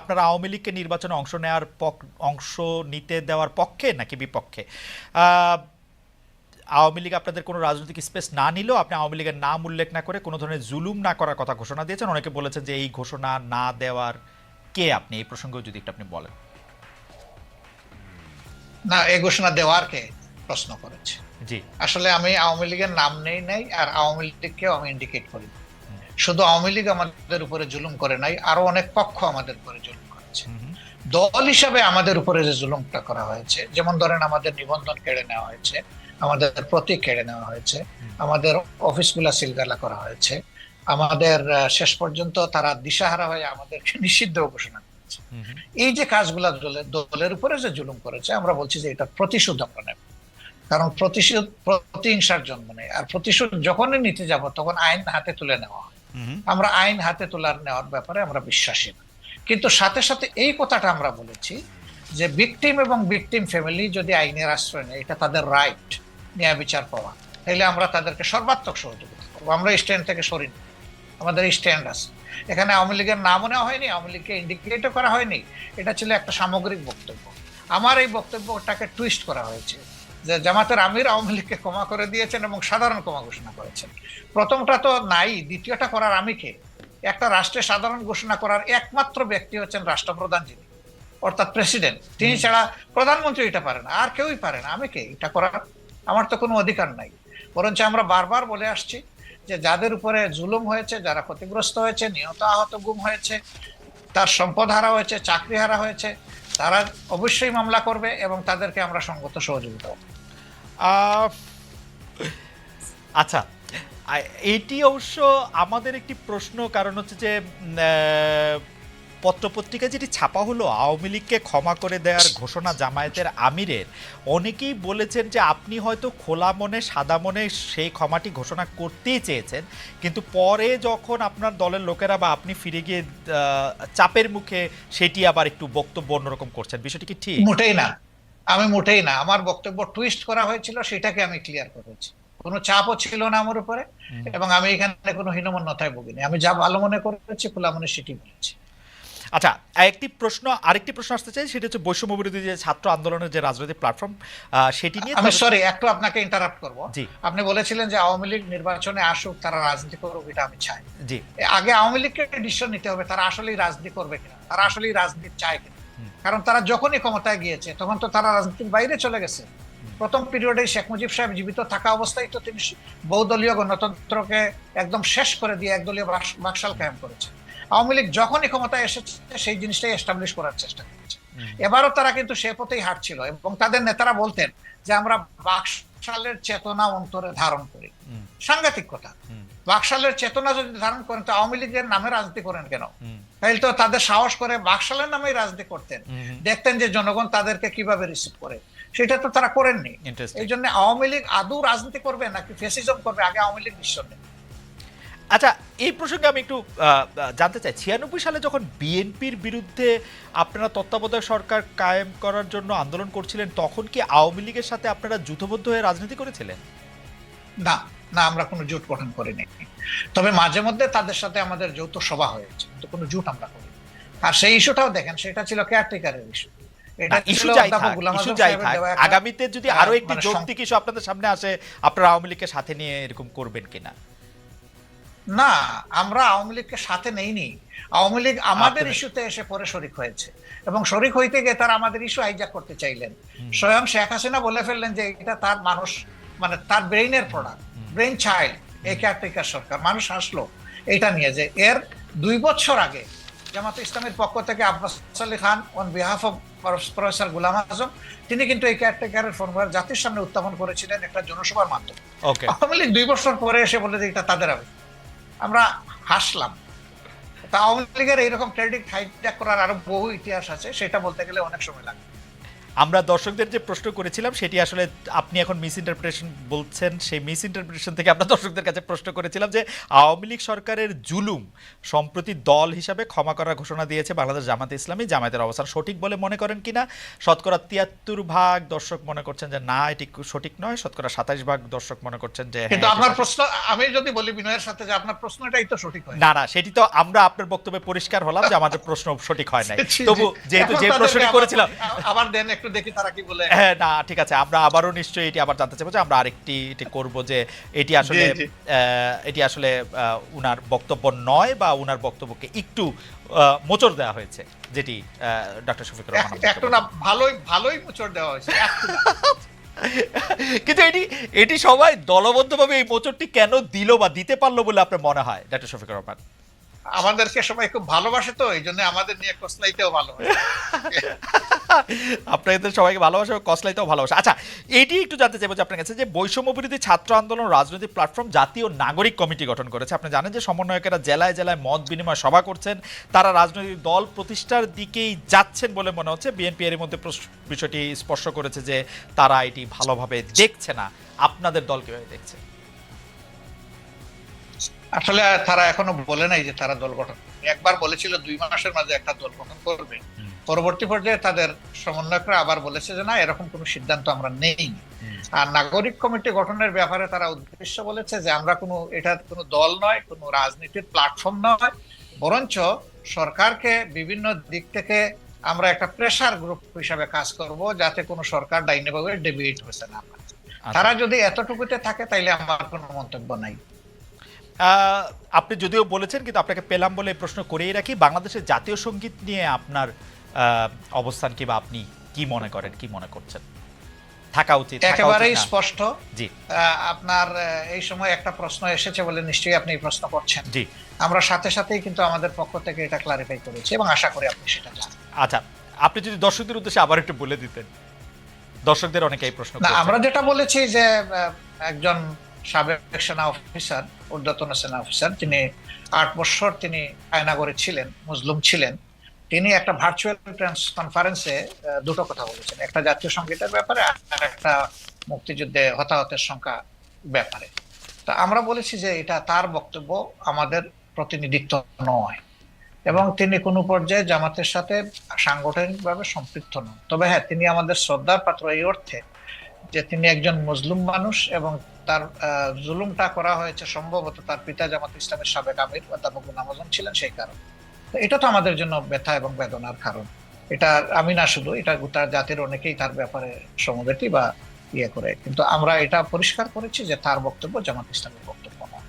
আপনারা আওয়ামী লীগকে নির্বাচনে অংশ নিতে দেওয়ার পক্ষে নাকি বিপক্ষে? আওয়ামী লীগ আপনাদের কোনো রাজনৈতিক স্পেস না নিলেও আপনি আওয়ামী লীগের নাম উল্লেখ না করে কোনো ধরনের জুলুম না করার কথা ঘোষণা দিয়েছেন। অনেকে বলেছেন যে এই ঘোষণা না দেওয়ার কে আপনি, এই প্রসঙ্গেও যদি একটু আপনি বলেন। না, এই ঘোষণা দেওয়ার কে প্রশ্ন করেছে? জি, আসলে আমি আওয়ামী লীগের নাম নেই নাই, আর আওয়ামী লীগকেও আমি ইন্ডিকেট করি। শুধু আওয়ামী লীগ আমাদের উপরে জুলুম করে নাই, আরো অনেক পক্ষ আমাদের উপরে জুলুম করেছে। দল হিসাবে আমাদের উপরে যে জুলুমটা করা হয়েছে, যেমন ধরেন আমাদের নিবন্ধন কেড়ে নেওয়া হয়েছে, আমাদের প্রতীক কেড়ে নেওয়া হয়েছে, আমাদের অফিসগুলা সিলগালা করা হয়েছে, আমাদের শেষ পর্যন্ত তারা দিশাহারা হয়ে আমাদেরকে নিষিদ্ধ ঘোষণা করেছে। এই যে কাজগুলা দলের উপরে যে জুলুম করেছে, আমরা বলছি যে এটা প্রতিশোধ আমরা নেব। কারণ প্রতিশোধ প্রতিহিংসার জন্ম নেই, আর প্রতিশোধ যখনই নিতে যাব তখন আইন হাতে তুলে নেওয়া হয়। আমরা আইন হাতে তোলার নেওয়ার ব্যাপারে আমরা বিশ্বাসী না। কিন্তু সাথে সাথে এই কথাটা আমরা বলেছি যে ভিকটিম এবং ভিকটিম ফ্যামিলি যদি আইনের আশ্রয় নেয়, এটা তাদের রাইট, ন্যায় বিচার পাওয়া, তাহলে আমরা তাদেরকে সর্বাত্মক সহযোগিতা করবো। আমরা স্ট্যান্ড থেকে সরিনি, আমাদের স্ট্যান্ড আছে। এখানে আওয়ামী লীগের নামও নেওয়া হয়নি, আওয়ামী লীগকে ইন্ডিকেটও করা হয়নি। এটা ছিল একটা সামগ্রিক বক্তব্য। আমার এই বক্তব্যটাকে টুইস্ট করা হয়েছে যে জামাতের আমির আওয়ামী লীগকে ক্ষমা করে দিয়েছেন এবং সাধারণ ক্ষমা ঘোষণা করেছেন। প্রথমটা তো নাই, দ্বিতীয়টা করার আমি কে? একটা রাষ্ট্রে সাধারণ ঘোষণা করার একমাত্র ব্যক্তি হচ্ছেন রাষ্ট্রপ্রধান, যিনি অর্থাৎ প্রেসিডেন্ট। তিনি ছাড়া প্রধানমন্ত্রী এটা পারে না, আর কেউই পারে না। আমি কে এটা করার? আমার তো কোনো অধিকার নাই। বরঞ্চ আমরা বারবার বলে আসছি যে যাদের উপরে জুলুম হয়েছে, যারা ক্ষতিগ্রস্ত হয়েছে, নিহত আহত গুম হয়েছে, তার সম্পদ হারা হয়েছে, চাকরি হারা হয়েছে, তারা অবশ্যই মামলা করবে এবং তাদেরকে আমরা সঙ্গত সহযোগিতা করব। আচ্ছা, এইটি অবশ্য আমাদের একটি প্রশ্ন, কারণ হচ্ছে যে পত্রপত্রিকায় যেটি ছাপা হলো আওয়ামী লীগকে ক্ষমা করে দেওয়ার ঘোষণা জামায়াতের আমিরের, অনেকেই বলেছেন যে আপনি হয়তো খোলা মনে সাদা মনে সেই ক্ষমাটি ঘোষণা করতেই চেয়েছেন, কিন্তু পরে যখন আপনার দলের লোকেরা বা আপনি ফিরে গিয়ে চাপের মুখে সেটি আবার একটু বক্তব্য অন্যরকম করছেন। বিষয়টি কি ঠিক? মোটেই না, আমি মোটেই না। আমার বক্তব্য টুইস্ট করা হয়েছিল, সেটাকে আমি ক্লিয়ার করেছি। কোনো চাপও ছিল না আমার উপরে, এবং আমি এখানে কোনো হীনমন্যতায় ভুগিনি। আমি যা ভালো মনে করেছি, খোলা মনে সেটি বলেছি। আচ্ছা, আরেকটি প্রশ্ন আসতে চাই, সেটা হচ্ছে বৈষম্য বিরোধী যে ছাত্র আন্দোলনের যে রাজনৈতিক প্ল্যাটফর্ম, সেটি নিয়ে। আমি সরি, একটু আপনাকে ইন্টারাপ্ট করব। জি, আপনি বলেছিলেন যে আওয়ামী লীগ নির্বাচনে আসুক, তারা রাজনীতি করুক, এটা আমি চাই। জি, আগে আওয়ামী লীগকে ডিসিশন নিতে হবে তারা আসলেই রাজনীতি করবে কিনা, তারা আসলেই রাজনীতি চায় কিনা। কারণ তারা যখনই ক্ষমতায় গিয়েছে তখন তো তারা রাজনীতির বাইরে চলে গেছে। প্রথম পিরিয়ডে শেখ মুজিব সাহেব জীবিত থাকা অবস্থায় তো তিনি বহুদলীয় গণতন্ত্রকে একদম শেষ করে দিয়ে একদলীয় বাকশাল কায়েম করেছে। আওয়ামী লীগ যখনই ক্ষমতায় এসেছে সেই জিনিসটাই এস্টাবলিশ করার চেষ্টা করেছে। এবারও তারা কিন্তু সে পথেই হাঁটছিল, এবং তাদের নেতারা বলতেন যে আমরা বাকশালের চেতনা অন্তরে ধারণ করি। সাংঘাতিক কথা। বাকশালের চেতনা যদি ধারণ করেন তো আওয়ামী লীগের নামে রাজনীতি করেন কেন? তাহলে তো তাদের সাহস করে বাকশালের নামেই রাজনীতি করতেন, দেখতেন যে জনগণ তাদেরকে কিভাবে রিসিভ করে। সেটা তো তারা করেননি। এই জন্য আওয়ামী লীগ আদৌ রাজনীতি করবে নাকি ফ্যাসিজম করবে, আগে আওয়ামী লীগ ডিসিশন নেবে। আচ্ছা, এই প্রসঙ্গে আমি একটু জানতে চাই, 96 সালে যখন বিএনপির বিরুদ্ধে আপনারা তত্ত্বাবধায়ক সরকার কায়েম করার জন্য আন্দোলন করছিলেন, তখন কি আওয়ামী লীগের সাথে আপনারা জোটবদ্ধ হয়ে রাজনীতি করেছিলেন? না, না, আমরা কোনো জোট গঠন করিনি। তবে মাঝে মধ্যে তাদের সাথে আমাদের যৌথ সভা হয়েছে, কিন্তু কোনো জোট আমরা করিনি। আর সেই ইস্যুটাও দেখেন, সেটা ছিল কেয়ারটেকারের ইস্যু। এটা ইস্যু ছিল যাই অধ্যাপক থাক, গোলাম ইস্যু আজম যাই সাহেবের থাক, দেওয়া একটা আগামীতে যদি আরো একটি মানে যৌক্তিক ইস্যু আপনাদের সামনে আসে, আপনারা আওয়ামী লীগকে সাথে নিয়ে এরকম করবেন কিনা? না, আমরা আওয়ামী লীগকে সাথে নেইনি। আওয়ামী লীগ আমাদের ইস্যুতে এসে পরে শরিক হয়েছে, এবং শরিক হইতে গিয়ে তারা আমাদের ইস্যু হাইজ্যাক করতে চাইলেন। স্বয়ং শেখ হাসিনা বলে ফেললেন যে এটা তার মানুষ, মানে তার ব্রেইনের প্রোডাক্ট, ব্রেইন চাইল্ড এই কেয়ারটেকার সরকার। মানুষ হাসলো এটা নিয়ে, যে এর 2 বছর আগে জামাতে ইসলামের পক্ষ থেকে Abbas Ali Khan on behalf of professor Golam Azam, তিনি কিন্তু এই কেয়ারটেকারের ফর্মুলা জাতির সামনে উত্থাপন করেছিলেন একটা জনসভার মাধ্যমে। আওয়ামী লীগ 2 বছর পরে এসে বলে যে এটা তাদের আবেগ। আমরা হাসলাম। তা আওয়ামী লীগের এইরকম ক্রেডিট হাইজ্যাক করার আরো বহু ইতিহাস আছে, সেটা বলতে গেলে অনেক সময় লাগে। আমরা দর্শকদের যে প্রশ্ন করেছিলাম সেটি আসলে আপনি এখন মিস ইন্টারপ্রিটেশন বলছেন, সেই মিস ইন্টারপ্রিটেশন থেকে আমরা দর্শকদের কাছে প্রশ্ন করেছিলাম যে আওয়ামী লীগ সরকারের জুলুম সম্প্রতি দল হিসাবে ক্ষমা করার ঘোষণা দিয়েছে বাংলাদেশ জামাতে ইসলামী, জামায়াতের অবস্থান সঠিক বলে মনে করেন কিনা? শতকরা ৭৩% দর্শক মনে করছেন যে না এটি সঠিক নয়, শতকরা ২৭% দর্শক মনে করছেন যে কিন্তু হ্যাঁ, আপনার প্রশ্ন, আমি যদি বলি বিনয়ের সাথে, যে আপনার প্রশ্নটাই তো সঠিক হয় না না, সেটি তো আমরা আপনার বক্তব্যে পরিষ্কার হলাম যে আমাদের প্রশ্ন সঠিক হয় নাই। জি, তবু জি। যেহেতু এখন যে তাদেরকে প্রশ্নটি করেছিলাম, আবার দেন একটু দেখি তারা কি বলে। হ্যাঁ না ঠিক আছে, আমরা আবারও নিশ্চয়ই এটি আবার জানতে চাইবো যে আমরা আরেকটি এটি করব যে এটি আসলে জি। এটি আসলে উনার বক্তব্য নয় বা উনার বক্তব্যকে একটু মোচড় দেওয়া হয়েছে, যেটি ডক্টর শফিকুর রহমান একটু না, ভালোই ভালোই মোচড় দেওয়া হয়েছে, একটু না। কিন্তু এটি সবাই দলবদ্ধভাবে এই মোচড়টি কেন দিল বা দিতে পারলো বলে আপনার মনে হয় ডক্টর শফিকুর রহমান? আমাদেরকে সবাই খুব ভালোবাসে, তো এই জন্য আমাদের নিয়ে কসলাইতেও ভালোবাসে। আপনাদের সবাইকে ভালোবাসা, কসলাইতেও ভালোবাসা। আচ্ছা, এটি একটু জানতে চাইবো যে আপনার কাছে যে বৈষম্য বিরোধী ছাত্র আন্দোলন রাজনৈতিক প্ল্যাটফর্ম জাতীয় নাগরিক কমিটি গঠন করেছে। আপনি জানেন যে সমন্বয়কেরা জেলায় জেলায় মত বিনিময় সভা করছেন, তারা রাজনৈতিক দল প্রতিষ্ঠার দিকেই যাচ্ছেন বলে মনে হচ্ছে। বিএনপি এর মধ্যে বিষয়টি স্পর্শ করেছে যে তারা এটি ভালোভাবে দেখছে না। আপনাদের দল কিভাবে দেখছে? আসলে তারা এখনো বলে নাই যে তারা দল গঠন করবে। একবার বলেছিল 2 মাসের মাঝে একটা দল গঠন করবে, পরবর্তী পর্যায়ে তাদের সমন্বয়করা আবার বলেছে যে না, এরকম কোনো সিদ্ধান্ত আমরা নেই। আর নাগরিক কমিটি গঠনের ব্যাপারে তারা উদ্দেশ্য বলেছে যে আমরা এটা কোনো দল নয়, কোনো রাজনীতির প্ল্যাটফর্ম নয়, বরঞ্চ সরকারকে বিভিন্ন দিক থেকে আমরা একটা প্রেসার গ্রুপ হিসাবে কাজ করব, যাতে কোনো সরকার ডাইনিভাবে ডেভিয়েট হতে না পারে। তারা যদি এতটুকুতে থাকে তাইলে আমার কোনো মন্তব্য নাই। আপনি যদিও বলেছেন, কিন্তু আপনাকে পেলাম বলে প্রশ্ন করেই রাখি, বাংলাদেশের জাতীয় সঙ্গীত নিয়ে আপনার অবস্থান কি, বা আপনি কি মনে করেন, কি মনে করছেন থাকা উচিত? একেবারেই স্পষ্ট। জি, আপনার এই সময় একটা প্রশ্ন এসেছে বলে নিশ্চয়ই আপনি এই প্রশ্ন করছেন। জি, আমরা সাথে সাথেই কিন্তু আমাদের পক্ষ থেকে এটা ক্লারিফাই করেছি এবং আশা করি আপনি সেটা জানেন। আচ্ছা, আপনি যদি দর্শকদের উদ্দেশ্যে আবার একটু বলে দিতেন, দর্শকদের অনেকেই প্রশ্ন না, করছেন। আমরা যেটা বলেছি যে একজন সাবেক সেনা অফিসার, ঊর্ধ্বতন সেনা অফিসার, তিনি 8 বছর তিনি আয়নাগরে ছিলেন, মজলুম ছিলেন। তিনি একটা ভার্চুয়াল প্রেস কনফারেন্সে দুটো কথা বলেছেন, একটা জাতীয় সংগীতের ব্যাপারে আর একটা মুক্তিযুদ্ধে হতাহতের সংখ্যা ব্যাপারে। তা আমরা বলেছি যে এটা তার বক্তব্য, আমাদের প্রতিনিধিত্ব নয়, এবং তিনি কোনো পর্যায়ে জামাতের সাথে সাংগঠনিকভাবে সম্পৃক্ত নন। তবে হ্যাঁ, তিনি আমাদের শ্রদ্ধার পাত্র এই অর্থে যে তিনি একজন মুসলিম মানুষ, এবং তার জুলুমটা করা হয়েছে সম্ভবত তার পিতা জামাত ইসলামের সাবেক আমির অধ্যাপক গোলাম আজম ছিলেন, সেই কারণে। এটা তো আমাদের জন্য ব্যথা এবং বেদনার কারণ। এটা আমি না শুধু, এটা গোটা জাতির অনেকেই তার ব্যাপারে সমবেতি বা করে, কিন্তু আমরা এটা পরিষ্কার করেছি যে তার বক্তব্য জামাত ইসলামের বক্তব্য নয়।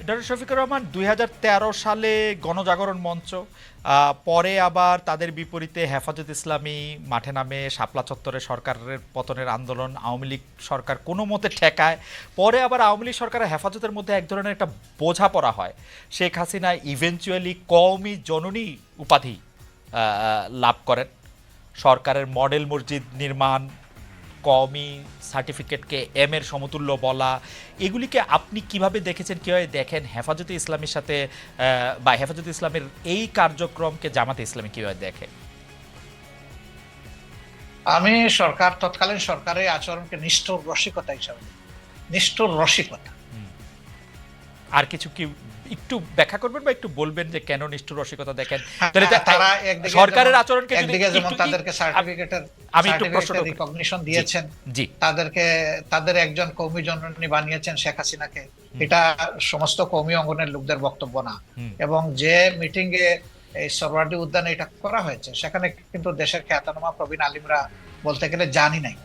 ডক্টর শফিকুর রহমান, 2013 সালে গণজাগরণ মঞ্চ, পরে আবার তাদের বিপরীতে হেফাজত ইসলামী মাঠে নামে, শাপলা চত্বরে সরকারের পতনের আন্দোলন আওয়ামী লীগ সরকার কোনো মতে ঠেকায়। পরে আবার আওয়ামী লীগ সরকারের হেফাজতের মধ্যে এক ধরনের একটা বোঝাপড়া হয়, শেখ হাসিনা ইভেনচুয়ালি কওমি জননী উপাধি লাভ করেন। সরকারের মডেল মসজিদ নির্মাণ, কওমি সার্টিফিকেটকে এম এর সমতুল্য বলা, এগুলিকে আপনি কিভাবে দেখেছেন, কিভাবে দেখেন? হেফাজতে ইসলামের সাথে বা হেফাজতে ইসলামের এই কার্যক্রমকে জামাতে ইসলামী কিভাবে দেখে? আমি তৎকালীন সরকারের আচরণকে নিষ্ঠুর রসিকতা হিসাবে, নিষ্ঠুর রসিকতা। আর কিছু কি একটু ব্যাখ্যা করবেন বা একটু বলবেন যে কেন নিষ্ঠুর রসিকতা দেখেন? তারা একদিকে সরকারের আচরণকে একদিকে যেমন তাদেরকে সার্টিফিকেটের আমি একটু প্রশ্ন রিকগনিশন দিয়েছেন, জি, তাদের একজন কওমি জননী বানিয়েছেন শেখ হাসিনাকে, এটা সমস্ত কওমি অঙ্গনের লোকদের বক্তব্য না। এবং যে মিটিং এ এই সরওয়ার্দী উদ্যানে এটা করা হয়েছে, সেখানে কিন্তু দেশের খ্যাতনামা প্রবীণ আলিমরা বলতে গেলে জানি নাই।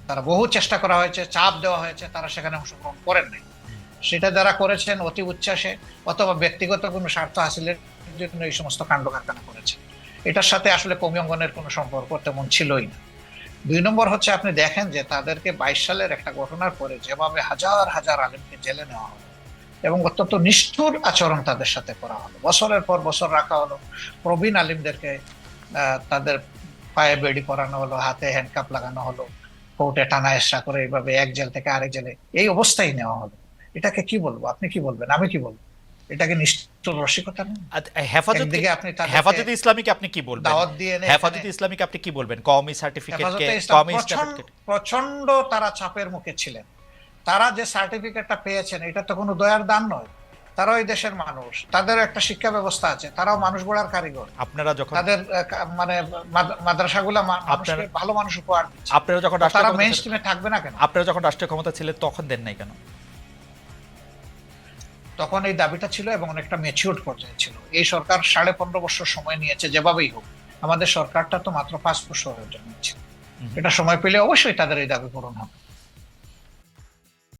তারা বহু চেষ্টা করা হয়েছে, চাপ দেওয়া হয়েছে, তারা সেখানে অংশগ্রহণ করেন নাই। সেটা যারা করেছেন অতি উচ্ছ্বাসে অথবা ব্যক্তিগত কোনো স্বার্থ হাসিলের জন্য এই সমস্ত কাণ্ড কারখানা করেছে। এটার সাথে আসলে কওমি অঙ্গনের কোনো সম্পর্ক তেমন ছিলই না। 2 নম্বর হচ্ছে, আপনি দেখেন যে তাদেরকে 22 সালের একটা ঘটনার পরে যেভাবে হাজার হাজার আলেমকে জেলে নেওয়া হলো এবং অত্যন্ত নিষ্ঠুর আচরণ তাদের সাথে করা হলো, বছরের পর বছর রাখা হলো, প্রবীণ আলিমদেরকে তাদের পায়ে বেড়ি পরানো হলো, হাতে হ্যান্ডকাপ লাগানো হলো, কোর্টে টানা এসা করে এইভাবে এক জেল থেকে আরেক জেলে এই অবস্থায় নেওয়া হলো। এটাকে কি বলবো? আপনি কি বলবেন? আমি কি বলবো? এটা কি নিষ্ঠুর রসিকতা না? একদিকে আপনি তাদেরকে হেফাজতে ইসলামীকে আপনি কি বলবেন? দাওয়াত দিয়ে এনে হেফাজতে ইসলামীকে আপনি কি বলবেন? কওমি সার্টিফিকেটকে, হেফাজতে ইসলাম কওমি সার্টিফিকেট প্রচন্ড তারা চাপের মুখে ছিলেন। তারা যে সার্টিফিকেটটা পেয়েছেন এটা তো কোনো দয়ার দান নয়। তারাও এই দেশের মানুষ, তাদের একটা শিক্ষা ব্যবস্থা আছে, তারাও মানুষ গড়ার কারিগর। আপনারা যখন তাদের মানে মাদ্রাসাগুলো মানুষকে ভালো মানুষ উপহার দিচ্ছে। আপনারা যখন তারা মেইন স্ট্রিমে থাকবে না কেন? আপনারা যখন রাষ্ট্রীয় ক্ষমতা ছিলেন তখন দেন নাই কেন? তখন এই দাবিটা ছিল এবং অনেকটা ম্যাচিউরড পর্যায়ে ছিল। এই সরকার 15.5 বছর সময় নিয়েছে, যেভাবেই হোক। আমাদের সরকারটা তো মাত্র 5 বছরের জন্য ছিল। এটা সময় পেলে অবশ্যই তাদের এই দাবি পূরণ হবে।